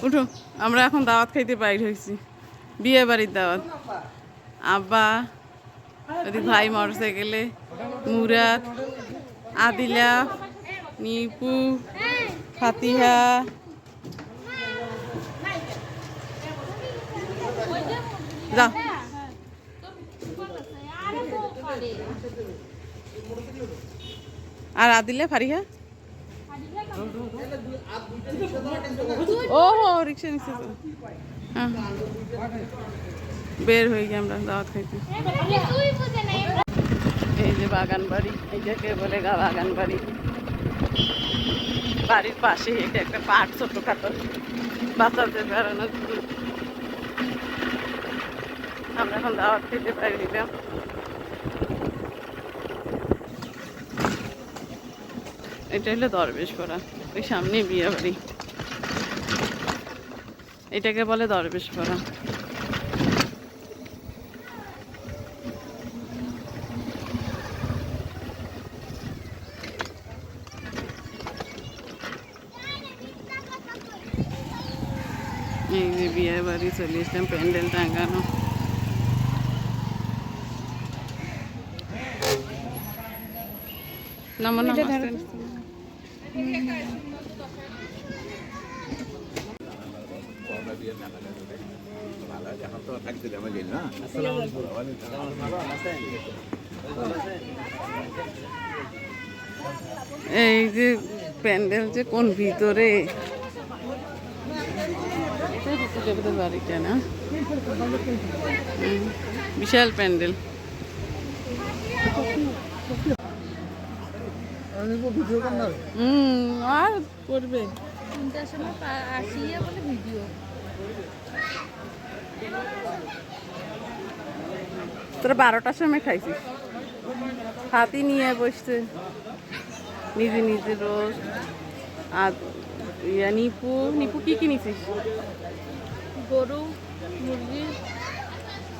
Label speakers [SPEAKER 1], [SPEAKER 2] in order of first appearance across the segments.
[SPEAKER 1] উঠো, আমরা এখন দাওয়াত খাইতে বাইর হয়েছি, বিয়ে বাড়ির দাওয়াত। আব্বা, ওদিক ভাই মোটরসাইকেলে, মুরাদ, আদিলা, নিপু, ফাতিহা, যাও। আর আদিলে, ফারিহা, ও রিক্সা নিচ্ছে তো। হ্যাঁ, বের হয়ে গিয়ে আমরা দাওয়াত খাইতে। এই যে বাগান বাড়ি, এইটাকে বলে বাগান বাড়ি। বাড়ির পাশে এটা একটা পার্ক, ছোটখাটো বাচ্চাদের বেড়ানোর জন্য। আমরা এখন দাওয়াত খেতে পারি না। এটা হলো দরবেশ পড়া, ওই সামনে বিয়ে বাড়ি, এটাকে বলে দরবেশ পড়া। এই যে বিয়ে বাড়ি চলে এসলাম, প্যান্ডেল টাঙ্গানো। নামো নামো, এই যে প্যান্ডেল যে কোন ভিতরে, বাড়িটা না, বিশাল প্যান্ডেল। আর করবে তোরা 12টার সময় খাইছিস, হাতি নিয়ে বসছে নিজে নিজে রোজ। আর নিপু, নিপু কি কিনেছিস? গরু, মুরগি,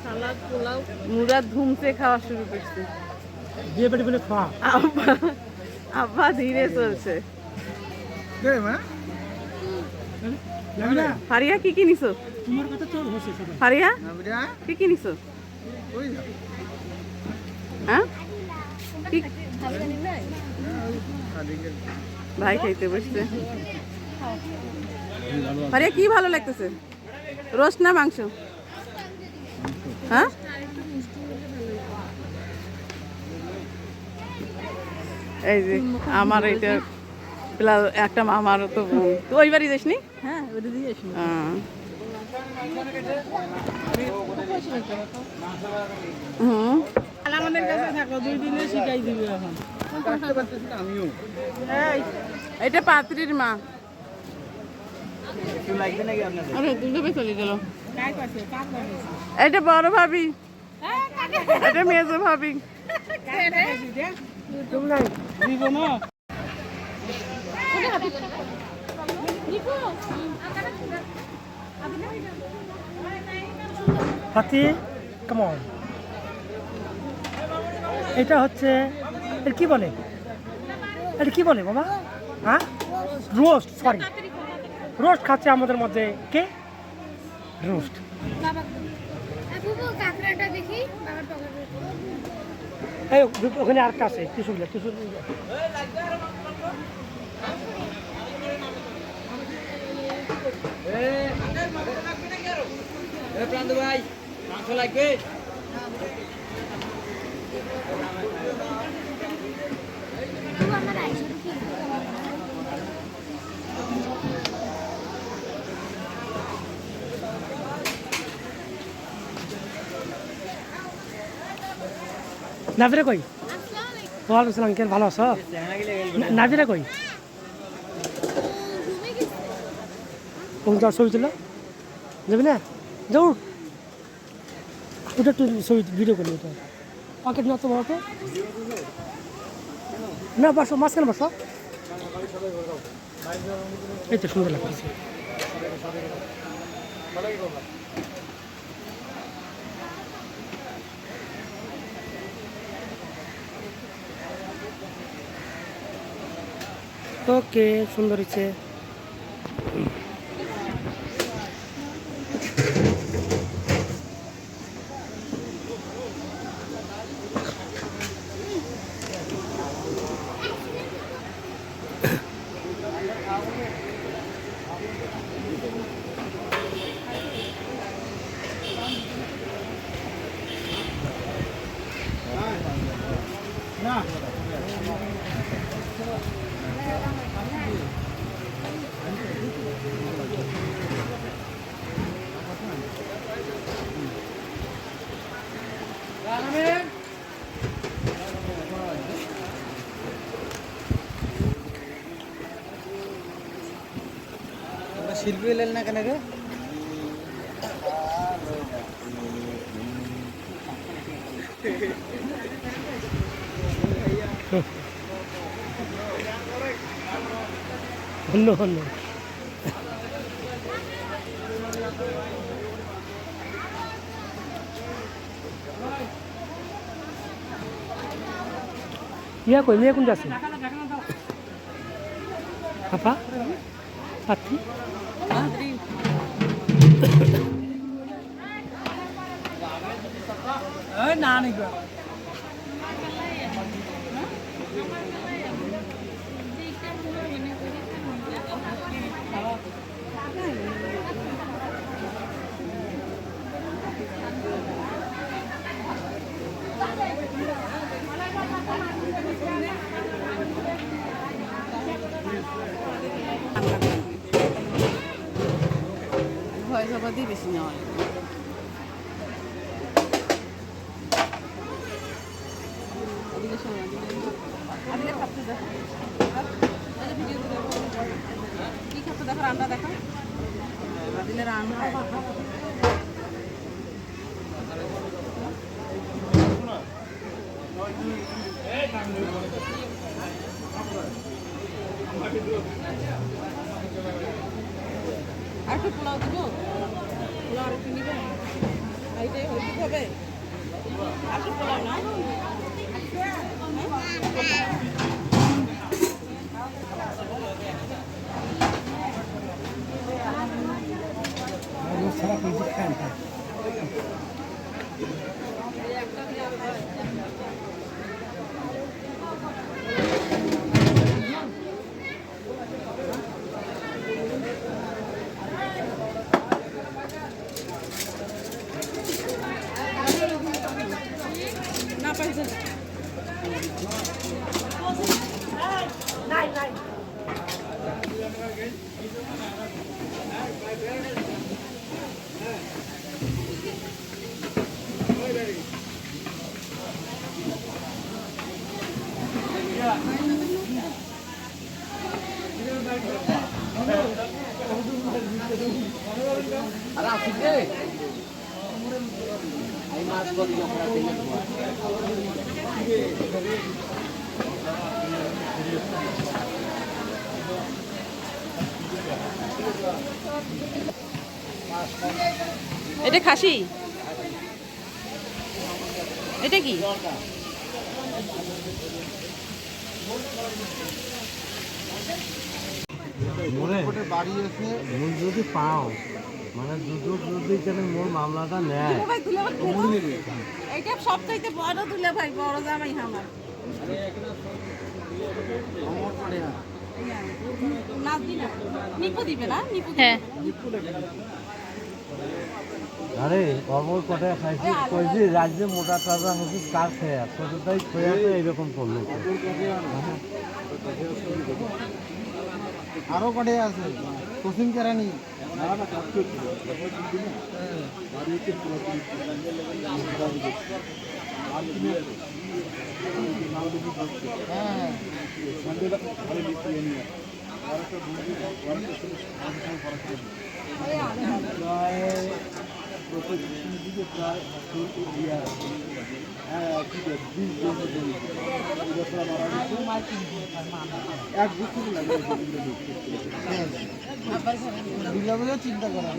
[SPEAKER 1] সালাদ, পোলাও। মুরাদ ধুমসে খাওয়া শুরু করছে। আব্বা ধীরে চলছে। ফারিয়া কি কিনিছো? ফারিয়া কি কিনিছো? হ্যাঁ, ভাই খাইতে বসছে। ফারিয়া কি ভালো লাগতেছে, রোস্ট না মাংস? হ্যাঁ, এই যে আমার এইটা একটা মামারও তো বোন, তো ওই বাড়ি যাসনি? হ্যাঁ, আমাদের কাছে থাকো, 2 দিনে শিখাই দিবে। এখন এটা পাত্রীর মা। আরে দুটো চলে গেল। এটা বড় ভাবি, এটা মেজো ভাবি।
[SPEAKER 2] হাতি কেমন? এটা হচ্ছে এটা কি বলে, এটা কি বলে বাবা? হ্যাঁ, রোস্ট, সরি রোস্ট খাচ্ছে আমাদের মধ্যে। কে রোস্ট? এই ওখানে আরেকটা আছে, টিসু
[SPEAKER 3] প্রান্ত ভাই, মাংস লাগবে?
[SPEAKER 2] নাভিরা কই? ওয়ালাইকুম আসসালাম, কেন ভালো আছো? নাভিরা কই? কোন যাওয়ার ছবি তুলো, যাবি না? যাও, ওটা একটু ছবি ভিডিও করি। ওটা পকেট না তো বাবাকে, না বসো, মাঝখানে বসো। এই তো সুন্দর লাগছে। ওকে, সুন্দর হচ্ছে।
[SPEAKER 3] শিল্পী এলেন না কেন রে?
[SPEAKER 2] অন্য অন্য ইয়া কই মেয়ে কোন যাচ্ছে আপা পাত্রী না নাকি
[SPEAKER 1] ভয় জবাদি বেশি নেওয়া হয়। কি খাচ্ছে দেখো রান্না দেখো দিলে রান্না আর একটু পোলাও দিব পোলাও আর একটু নিবে এইটাই হইতে হবে আর একটু পোলাও না না পাইছে
[SPEAKER 3] আরে আসিস রে এই মাছ করি আমরা তেলে ধোয়া
[SPEAKER 1] এটা খাসি এটা কি
[SPEAKER 3] বাড়ি এসে মূল যদি পাও মানে দুদক যদি এখানে মূল মামলাটা নেয়
[SPEAKER 1] এইটা সবচাইতে বড় দুলে ভাই বড় জামাই আমার নাচ দি না নিপু দিবে না নিপু হ্যাঁ
[SPEAKER 3] আরে অমর কটায় খাইছি কইছি রাজ্যে মোটা তাজা হচ্ছে কার খেয়া ছোটটাই খেয়া তো এইরকম করলো আরো কটে আছে কোচিং কেরানি চিন্তা করা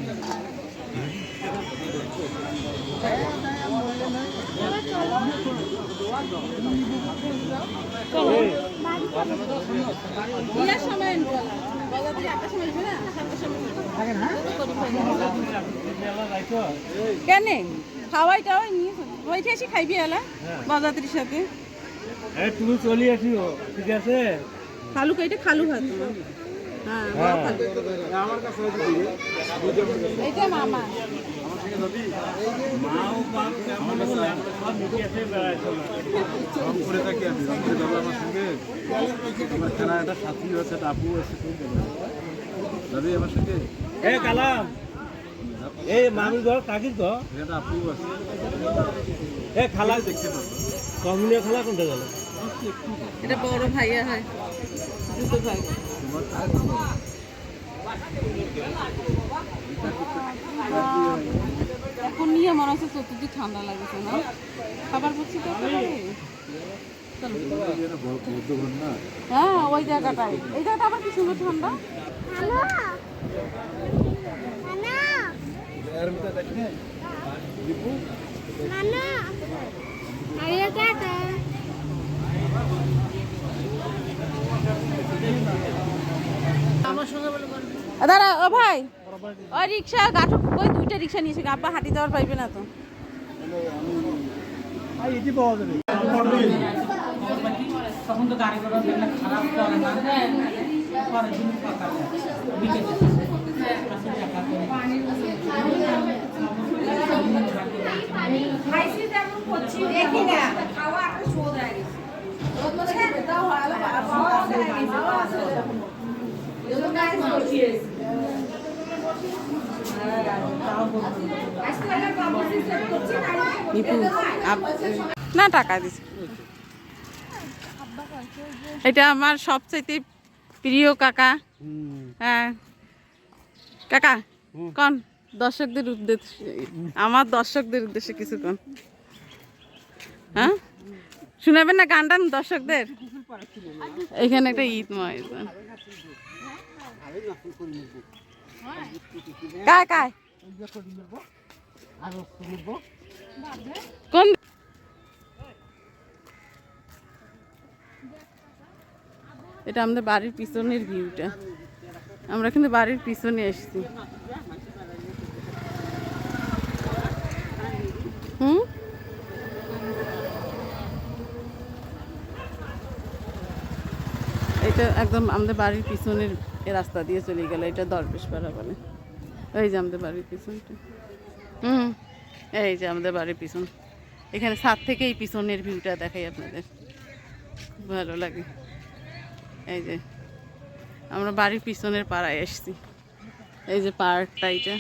[SPEAKER 1] কেনে খাওয়াই টাওয়াই নিয়ে ওইটা এসে খাইবি এলা বাজাতির সাথে
[SPEAKER 2] তুমি চলে আসিও ঠিক আছে
[SPEAKER 1] খালু এটা খালু ভাত হ্যাঁ
[SPEAKER 3] আমার কাছে
[SPEAKER 1] এইটা মামা
[SPEAKER 3] করে থাকি আমি আমার সঙ্গে খেলা একটা সাথী আছে আপু আছে যাবি আমার সঙ্গে
[SPEAKER 2] এ কালাম এই মামি ঘর কাকির ঘর
[SPEAKER 3] এটা আপু আছে
[SPEAKER 2] এ খালা দেখতে পাবো কমিনিয়া খালা কোনটা গেল
[SPEAKER 1] এটা বড় ভাইয়া হয় দুটো ভাই
[SPEAKER 3] তোমার
[SPEAKER 1] মনে হচ্ছে চতুর্দিক ঠান্ডা লাগছে না, খাবার পড়ছি তো হ্যাঁ ওই জায়গাটায়, এই জায়গাটা আবার কি সুন্দর ঠান্ডা। দাঁড়া ও ভাই, ওই রিক্সা গাঠো ওই 2টা রিক্সা নিয়েছে, আব্বা হাঁটি যাওয়ার পাইবে না তো।
[SPEAKER 2] তখন তো গাড়ি ঘোড়া খারাপ করে না, পরের দিন সকালে বিকেলে
[SPEAKER 1] না টাকা দিছে। এটা আমার সবচাইতে প্রিয় কাকা। হ্যাঁ কাকা কোন দর্শকদের উদ্দেশ্যে, আমার দর্শকদের উদ্দেশ্যে কিছু কোন, হ্যাঁ শুনাবেন না গান টান দর্শকদের? এখানে একটা ঈদ ময়দান কায় কায় কোন এটা আমাদের বাড়ির পিছনের ভিউটা, আমরা কিন্তু বাড়ির পিছনে এসেছি। এটা একদম আমাদের বাড়ির পিছনের রাস্তা দিয়ে চলে গেল, এটা দরবেশপাড়া বলে। এই যে আমাদের বাড়ির পিছনটা, এই যে আমাদের বাড়ির পিছন, এখানে ছাদ থেকে এই পিছনের ভিউটা দেখাই আপনাদের, ভালো লাগে। এই যে আমরা বাড়ির পিছনের পাড়ায় এসেছি, এই যে পার্কটা এটা।